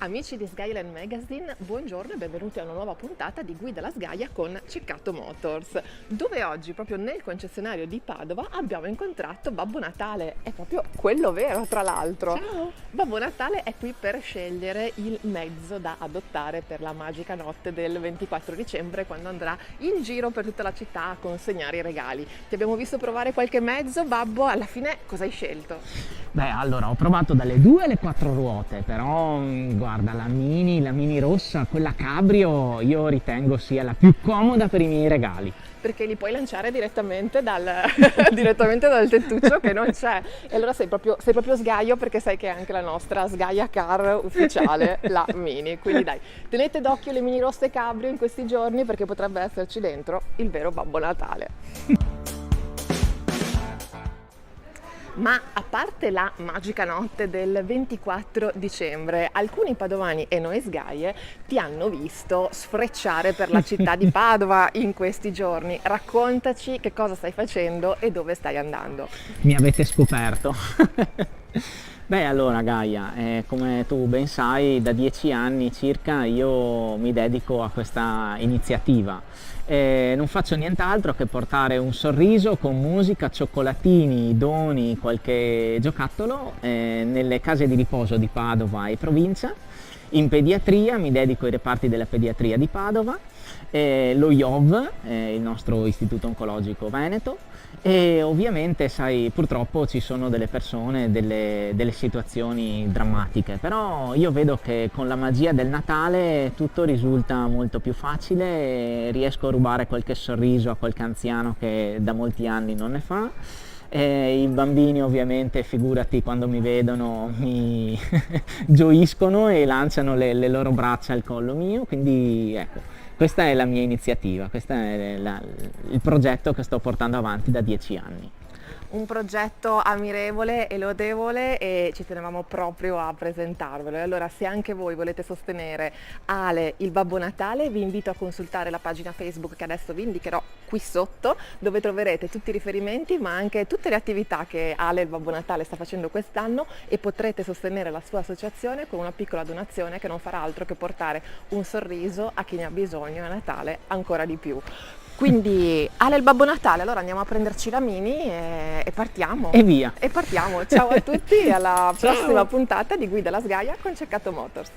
Amici di Skyline Magazine, buongiorno e benvenuti a una nuova puntata di Guida alla Sgaia con Ceccato Motors, dove oggi, proprio nel concessionario di Padova, abbiamo incontrato Babbo Natale. È proprio quello vero, tra l'altro. Ciao! Babbo Natale è qui per scegliere il mezzo da adottare per la magica notte del 24 dicembre, quando andrà in giro per tutta la città a consegnare i regali. Ti abbiamo visto provare qualche mezzo, Babbo, alla fine cosa hai scelto? Beh, allora ho provato dalle 2 alle 4 ruote, però guarda, la Mini rossa, quella cabrio, io ritengo sia la più comoda per i miei regali. Perché li puoi lanciare direttamente direttamente dal tettuccio che non c'è. E allora sei proprio sgaio, perché sai che è anche la nostra Sgaia Car ufficiale, la Mini. Quindi dai, tenete d'occhio le Mini rosse cabrio in questi giorni, perché potrebbe esserci dentro il vero Babbo Natale. Ma a parte la magica notte del 24 dicembre, alcuni padovani e noi sgaie ti hanno visto sfrecciare per la città di Padova in questi giorni. Raccontaci che cosa stai facendo e dove stai andando. Mi avete scoperto. Beh, allora Gaia, come tu ben sai, da 10 anni circa io mi dedico a questa iniziativa. Non faccio nient'altro che portare un sorriso con musica, cioccolatini, doni, qualche giocattolo nelle case di riposo di Padova e provincia. In pediatria mi dedico ai reparti della pediatria di Padova, lo IOV, il nostro istituto oncologico veneto, e ovviamente sai, purtroppo ci sono delle persone, delle situazioni drammatiche, però io vedo che con la magia del Natale tutto risulta molto più facile e riesco a rubare qualche sorriso a qualche anziano che da molti anni non ne fa. I bambini ovviamente, figurati, quando mi vedono mi gioiscono e lanciano le loro braccia al collo mio, quindi ecco, questa è la mia iniziativa, questo è il progetto che sto portando avanti da 10 anni. Un progetto ammirevole e lodevole, e ci tenevamo proprio a presentarvelo. E allora, se anche voi volete sostenere Ale il Babbo Natale, vi invito a consultare la pagina Facebook che adesso vi indicherò qui sotto, dove troverete tutti i riferimenti ma anche tutte le attività che Ale il Babbo Natale sta facendo quest'anno, e potrete sostenere la sua associazione con una piccola donazione che non farà altro che portare un sorriso a chi ne ha bisogno a Natale ancora di più. Quindi Ale il Babbo Natale, allora andiamo a prenderci la Mini e partiamo. E via! E partiamo. Ciao a tutti e alla Ciao. prossima puntata di Guida alla Sgaia con Ceccato Motors.